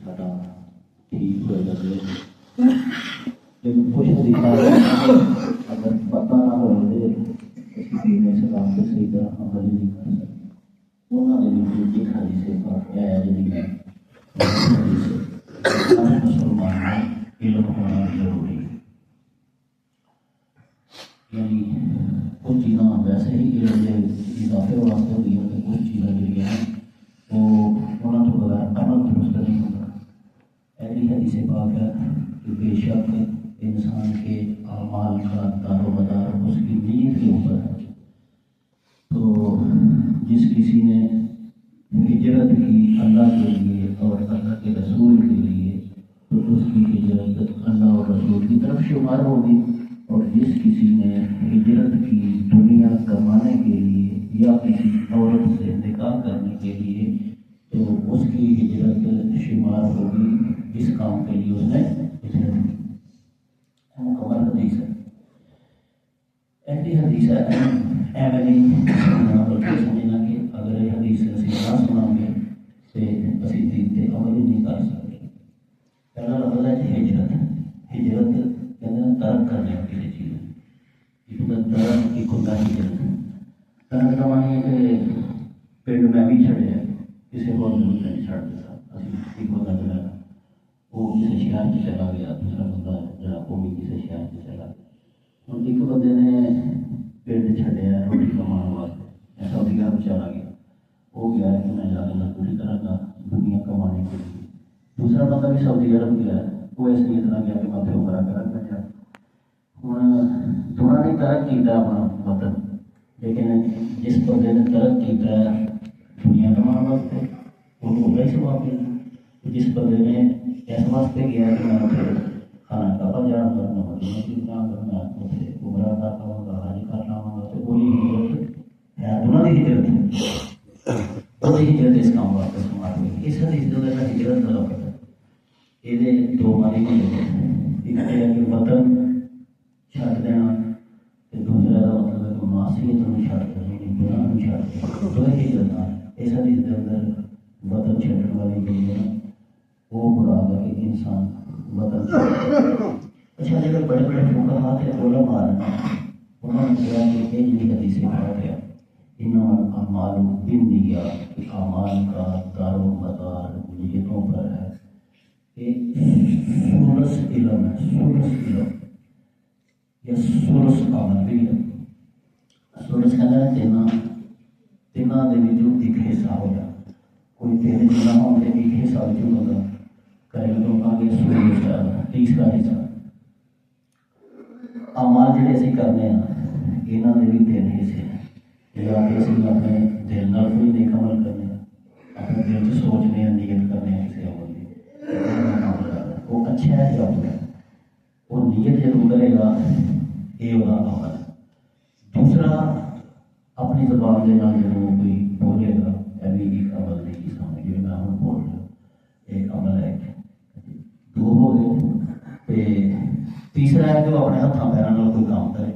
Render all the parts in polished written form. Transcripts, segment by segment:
سارا ٹھیک ہو جائے لیکن کچھ طریقہ اگر پتہ نہ ہو دین اسلام کے صحیح طرح عمل نہیں کر سکتے انہوں نے ایک حدیث پاک ہے جی مسلمان علم ہونا ضروری ہے یعنی کچھ چیزاں ویسے ہی علم کے اضافے واسطے ہوئی ہیں کہ کچھ چیزیں جڑی ہیں وہ انہوں تو بغیر عمل درست نہیں ہوتا ایسی حدیث پاک ہے کہ بے شک انسان کے اعمال کا دار و مدار اس کی نیت کے اوپر ہے تو جس کسی نے ہجرت کی اللہ کے لیے اور اللہ کے رسول کے لیے تو اس کی ہجرت اللہ اور رسول کی طرف شمار ہوگی اور جس کسی نے ہجرت کی دنیا کمانے کے لیے یا کسی عورت سے نکاح کرنے کے لیے تو اس کی ہجرت شمار ہوگی جس کام کے لیے اس نے ہجرت کی مکمل حدیث ہے ایسی حدیث ہے ایویں نہیں بلکہ سمجھنا کہ اگر یہ حدیث اسی نہ سنا گے تو اسی دین سے عمل ہی نہیں کر سکتے پہلا لفظ ہے ہجرت ہجرت کہتے ہیں ترک کرنے کسی چیز درخت کی خدا ہجرت درخت کا معنی ہے کہ پنڈ میں بھی چھڑے ہے کسی اور ضرورت نہیں چھڑ دیتا ایک بندہ جو ہے وہ کسی شہر سے چلا گیا دوسرا بندہ جو وہ بھی کسی شہر سے چلا گیا اور ایک بندے نے پنڈ چھڑیا روٹی کمانے واسطے سعودی عرب چلا گیا وہ گیا ہے کہ میں جا کے نوکری کروں گا دنیا کمانے کے لیے دوسرا بندہ بھی سعودی عرب گیا ہے وہ اس لیے اتنا گیا کہ میں پھر عمرہ کرا گا ہوں دونوں نے ترک کیا اپنا وطن لیکن جس بندے نے ترک کیا دنیا کمانے واسطے وہ تو ہی سواب ملنا جس بندے نے اس واسطے گیا کہ میں پھر کھانا کعبہ جانا کرنا مدینہ کی جانا کرنا اتنے عمرہ کر لوں گا حج کر لوں گا تو وہی ہجرت ہے دونوں کی ہجرت وہی ہجرت اس کام واسطے سماج میں اس حدیث جو ہے ہجرت کا لفظ ہے یہ دو معنی نہیں ایک ہے کہ وطن چھڑ دینا دوسرا کا مطلب ہے کہ معصیت میں چھڑ دینا یعنی گناہ میں چھڑ دینا دو ہجرت اس حدیث کے اندر وطن چھڑنے والی جو ہے وہ مراد ہے کہ انسان وطن اچھا جب بڑے بڑے فقہاء تھے علماء انہوں نے کہا کہ یہ جی حدیث پاک ہے انما الاعمال بالنیات کہ اعمال کا دار و مدار نیتوں پر ہے کہ سولس علم ہے سولس علم یا سولس عمل بھی ہے سولس کہنا ہے تینا دے وچوں ایک حصہ ہو جائے کوئی تین جنا ہوتے ایک حصہ جو ہوگا کرے تو آگے سولس کا تیسرا حصہ اعمال جڑے اسی کرنے ہیں یہاں دے بھی تین حصے ہیں یا کہ اسی اپنے دل نال کوئی نیک عمل کرنے اپنے دل سے سوچنے ہیں نیت کرنے ہیں کسی عمل کی وہ اچھا ہے یا برا ہے وہ نیت جب کرے گا یہ وہ عمل ہے دوسرا اپنی زبان کے نام جب کوئی بولے گا ابھی ایک عمل نہیں کی سامنے جو میں ہوں بول رہا ہوں ایک عمل ہے دو ہو گئے تیسرا ہے کہ وہ اپنے ہاتھوں پیروں کوئی کام کرے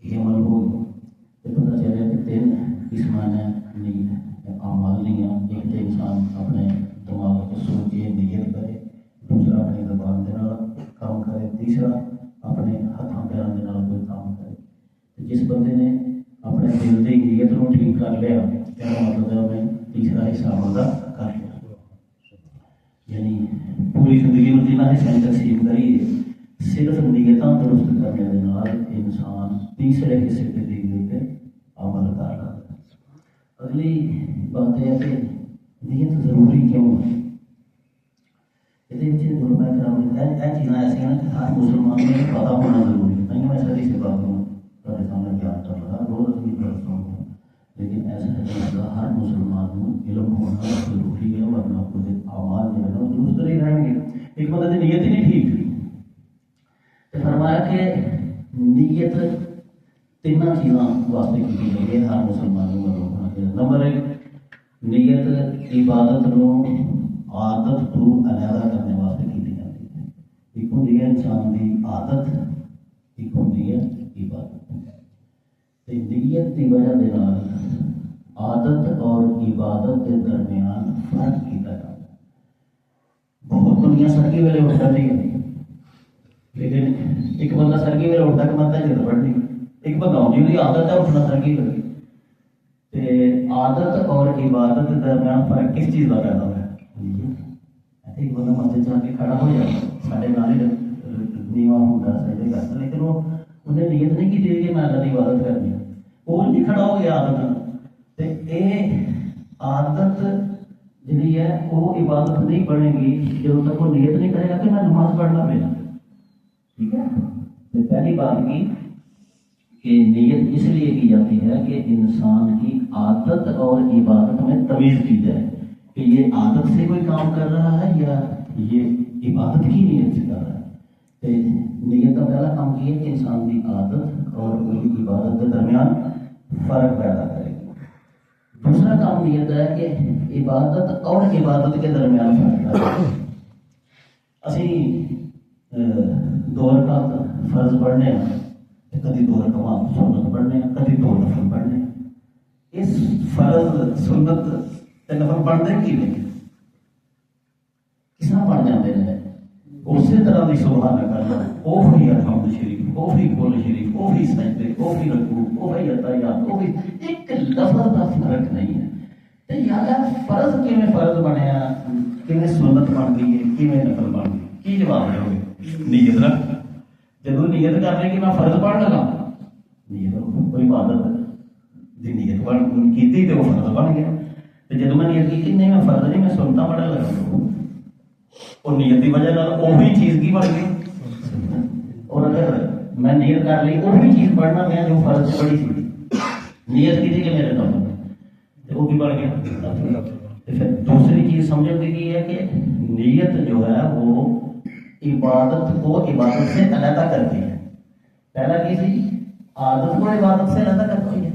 یہ عمل ہو گیا تو پتہ چلے کہ تین قسم نیت اعمال نہیں ہیں ایک تو انسان اپنے دماغ کو سوچے نیت کرے دوسرا اپنی زبان کے نال کام کرے تیسرا اپنے ہاتھوں پیروں کے نال کوئی کام کرے جس بندے نے اپنے دل کی نیت کو ٹھیک کر لیا کیا مطلب ہے انہیں تیسرا حصہ عمل کر لیا یعنی پوری زندگی میں جنہیں حصہ تقسیم کری صرف نیتاں درست کرنے کے نال انسان تیسرے حصے کے دین پہ عمل کر رہا ہے اگلی بات ہے کہ نیت ضروری کیوں ہے یہ چیزیں ایسی ہیں کہ ہر مسلمان کو پتہ ہونا ضروری ہے نہیں میں ساری سے بات ہوں تھوڑے سامنے بیان کر رہا روز بھی پڑھتا ہوں لیکن ایسا ہے ہر مسلمان کو علم ہونا ضروری ہے ورنہ خود اعمال جو ہے نا درست نہیں رہیں گے ایک مدد نیت ہی نہیں ٹھیک فرمایا کہ نیت تین چیزاں واسطے کی گئی ہے ہر مسلمان کو ہونا چاہیے نمبر ایک نیت عبادت نو عادت تو علیحدہ کرنے واسطے کی جاتی ہے ایک ہوتی ہے انسان کی عادت ایک ہوتی ہے عبادت نیت کی وجہ کے عادت اور عبادت کے درمیان فرق کیا جاتا ہے ਹੁੰਦੀਆਂ ਸਰਗੀ ਵੇਲੇ ਉੱਠ ਜਾਂਦੀਆਂ, ਲੇਕਿਨ ਇੱਕ ਬੰਦਾ ਸਰਗੀ ਵੇਲੇ ਉੱਠਦਾ ਕਿ ਮਰਦਾ ਜਦੋਂ ਪੜ੍ਹਨੀ, ਇੱਕ ਬੰਦਾ ਆਉਂਦੀ ਉਹਦੀ ਆਦਤ ਹੈ ਉੱਠਣਾ ਸਰਗੀ ਵੇਲੇ। ਤੇ ਆਦਤ ਔਰ ਇਬਾਦਤ ਦੇ ਦਰਮਿਆਨ ਫਰਕ ਕਿਸ ਚੀਜ਼ ਦਾ ਪੈਦਾ ਹੋਇਆ? ਇੱਕ ਬੰਦਾ ਮਸਜਿਦ ਜਾ ਕੇ ਖੜਾ ਹੋ ਜਾਂਦਾ, ਸਾਡੇ ਨਾਲ ਹੀ ਨੀਵਾਂ ਹੁੰਦਾ ਸਾਡੇ ਘਰ, ਲੇਕਿਨ ਉਹਨੇ ਨੀਅਤ ਨਹੀਂ ਕੀਤੀ ਕਿ ਮੈਂ ਅੱਲਾ ਦੀ ਇਬਾਦਤ ਕਰਨੀ, ਉਹ ਨਹੀਂ ਖੜਾ ਹੋ ਗਿਆ ਆਦਤ ਨਾਲ। ਤੇ ਇਹ ਆਦਤ ਜਿਹੜੀ ਹੈ ਉਹ ਇਬਾਦਤ ਨਹੀਂ ਬਣੇਗੀ ਜਦੋਂ ਤੱਕ وہ نیت نہیں کرے گا کہ میں نماز پڑھنا پڑے گا. ٹھیک ہے. تو پہلی بات کی کہ نیت اس لیے کی جاتی ہے کہ انسان کی عادت اور عبادت میں تمیز کی جائے کہ یہ عادت سے کوئی کام کر رہا ہے یا یہ عبادت کی نیت سے کر رہا ہے. تو نیت کا پہلا کام یہ ہے کہ انسان کی عادت اور عبادت کے درمیان فرق پیدا کرے گی. دوسرا کام نیت ہے کہ عبادت اور عبادت کے درمیان فرق پیدا کرے. اسی دو رکعت فرض پڑھنے ہیں، کدی دو رکعت سنت پڑھنے ہیں، کدی دو نفل پڑھنے ہیں. اس فرض سنت تے نفل پڑھتے کی نہیں کس طرح پڑھ جاتے ہیں؟ اسی طرح کی سبحان کرنا، وہی الحمد شریف، وہی قول شریف، وہی سجدے، وہی رکوع، وہی عطیات، وہی ایک لفظ کا فرق نہیں ہے. تے یار فرض کیویں فرض بنیا، کیویں سنت بن گئی ہے، کیویں نفل بن گئی؟ کی جواب دو گے؟ نیت رکھ. جدوں نیت کرنے کہ میں فرض پڑھ لگا، نیت کوئی عبادت دی نیت بن کیتی تے وہ فرض بن گیا. تے جدوں میں نیت کی نہیں میں فرض نہیں میں سنتا پڑھا لگا، اور نیت کی وجہ وہی چیز کی بن گئی. اور اگر میں نیت کر لی وہی چیز پڑھنا میں جو فرض پڑھی تھی، نیت کی تھی کہ میرے نام تو وہ بھی بڑھ گیا. پھر دوسری چیز سمجھ کی ہے کہ نیت جو ہے وہ عبادت کو عبادت سے علیحدہ کرتی ہے. پہلا کی تھی عادت کو عبادت سے علیحدہ کرتی ہے،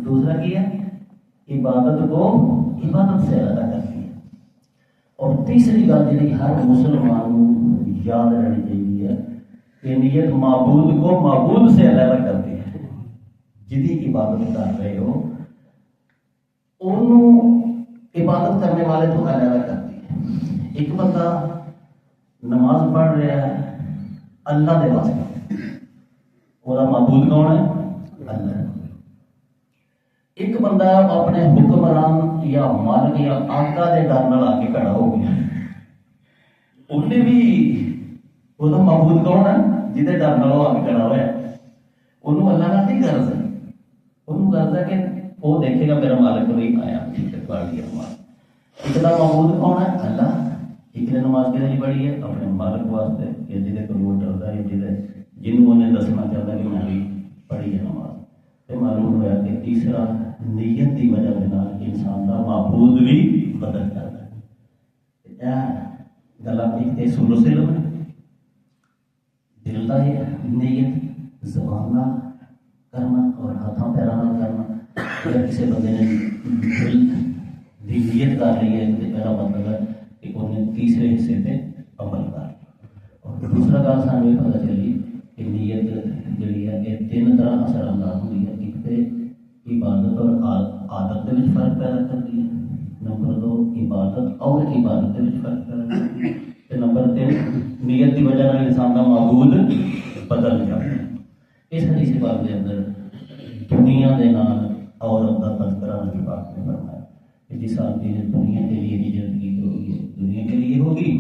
دوسرا کی ہے عبادت کو عبادت سے علیحدہ کرتی ہے. اور تیسری گل جی ہر مسلمان یاد رہنی چاہیے کہ نیت معبود کو معبود سے علیحدہ کرتی ہے. جدی عبادت کر رہے ہو انہوں عبادت کرنے والے تو علیحدہ کرتی ہے. ایک بندہ نماز پڑھ رہا ہے اللہ دے واسطے، وہ معبود کون ہے؟ اللہ. ایک بندہ اپنے حکمران یا مالک یا آقا دے ڈر نال آ کے کھڑا ہو گیا، انہیں بھی وہ معبود کون ہے؟ جہدے ڈر نال آ کے کھڑا ہوا ہے. انہوں اللہ کا نہیں غرض ہے، انہوں غرض ہے کہ وہ دیکھے گا میرا مالک نہیں آیا پڑھ لیا نماز. ایک دا معبود کون ہے؟ اللہ. ایک نے نماز کے لیے پڑھی ہے اپنے مالک واسطے کہ جہدے کو وہ ڈرتا ہے، جنہوں نے دسنا چاہتا کہ میں بھی پڑھی ہے نماز. تو معلوم ہوا کہ تیسرا نیت کی وجہ سے انسان کا معبود بھی بدل جاتا ہے. گل اپنی سلو سے لو دل کا نیت زبان کرنا اور ہاتھوں پیروں کرنا. اگر کسی بندے نے دل کی نیت کر لی ہے تو پہلا مطلب ہے کہ انہیں تیسرے حصے پہ عمل کر. اور دوسرا گل سانو یہ پتہ چلی کہ نیت جڑی ہے یہ تین طرح اثر انداز ہوئی ہے. ایک تو عبادت اور عادت کے فرق پیدا کرتی ہے، نمبر دو عبادت اور عبادت کے فرق پیدا کرتی ہے، نمبر تین نیت کی وجہ سے انسان کا معبود بدل جاتا ہے. اس حدیث پاک کے اندر دنیا کے نال عورت کا تذکرہ نبی پاک نے فرمایا کہ جس آدمی نے دنیا کے لیے ہجرت کی تو یہ دنیا کے لیے ہوگی،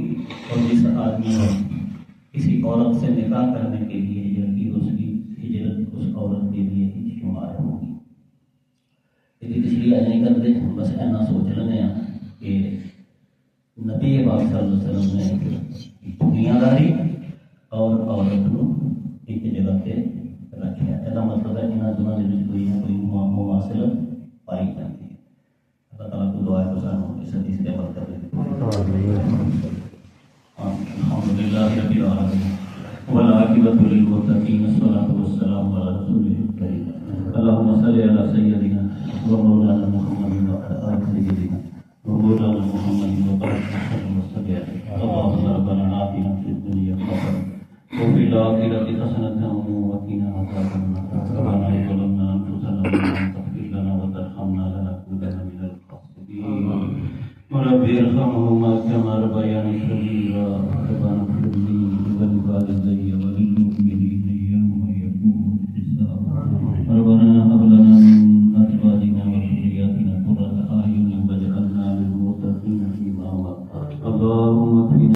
اور جس آدمی نے کسی عورت سے نکاح کرنے کے لیے ہجرت کی اس کی ہجرت اس عورت کے لیے ہی شمار ہوگی. یہ تشریح نہیں کرتے، بس ایسا سوچ لینے ہیں کہ نبی پاک صلی اللہ علیہ وسلم نے دنیا داری اور عورت کو ایک جگہ پہ رکھا. یہ مطلب ہے یہاں دونوں کے کوئی نہ کوئی مماثلت پائی جاتی ہے. اللہ تعالیٰ کو دعا ہے کہ سانو اس حدیث پہ عمل کرے. الحمدللہ رب العالمین والعاقبۃ للمتقین والصلاۃ والسلام علی رسولہ الکریم. اللهم صل علی سیدنا ومولانا محمد وعلى آل سیدنا ومولانا محمد وبارک وسلم. اللهم ربنا آتنا فی الدنیا حسنة وفي الآخرة حسنة وقنا عذاب النار. ربنا ظلمنا أنفسنا وإن لم تغفر لنا وترحمنا لنكونن من الخاسرين. رب ارحمهما كما ربياني صغيرا. اللهم اكفنا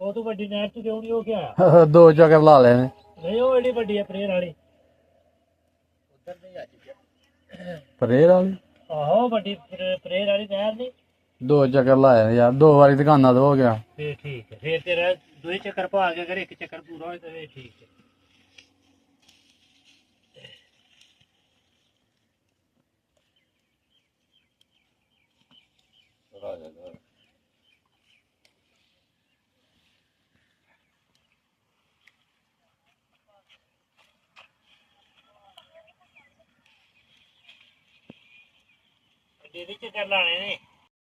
ਉਹ ਤੋਂ ਵੱਡੀ ਨਹਿਰ ਚ ਕਿਉਂ ਨਹੀਂ ਹੋ ਗਿਆ 2 ਚੱਕਰ ਲਾ ਲਏ ਨੇ ਨਹੀਂ ਉਹ ਏਡੀ ਵੱਡੀ ਹੈ ਪ੍ਰੇਰ ਵਾਲੀ ਪਰੇਰ ਵਾਲੀ ਆਹੋ ਵੱਡੀ ਪ੍ਰੇਰ ਵਾਲੀ ਨਹਿਰ ਨਹੀਂ 2 ਚੱਕਰ ਲਾਏ ਨੇ ਯਾਰ 2 ਵਾਰੀ ਦੁਕਾਨਾਂ ਤੋਂ ਹੋ ਗਿਆ ਫੇਰ ਠੀਕ ਹੈ ਫੇਰ ਤੇਰਾ 2 ਚੱਕਰ ਪਾ ਕੇ ਅਗਰ 1 ਚੱਕਰ ਪੂਰਾ ਹੋਏ ਤਾਂ ਫੇਰ ਠੀਕ ਹੈ ਇਹਦੇ ਚੱਕਰ ਲਾਣੇ ਨੇ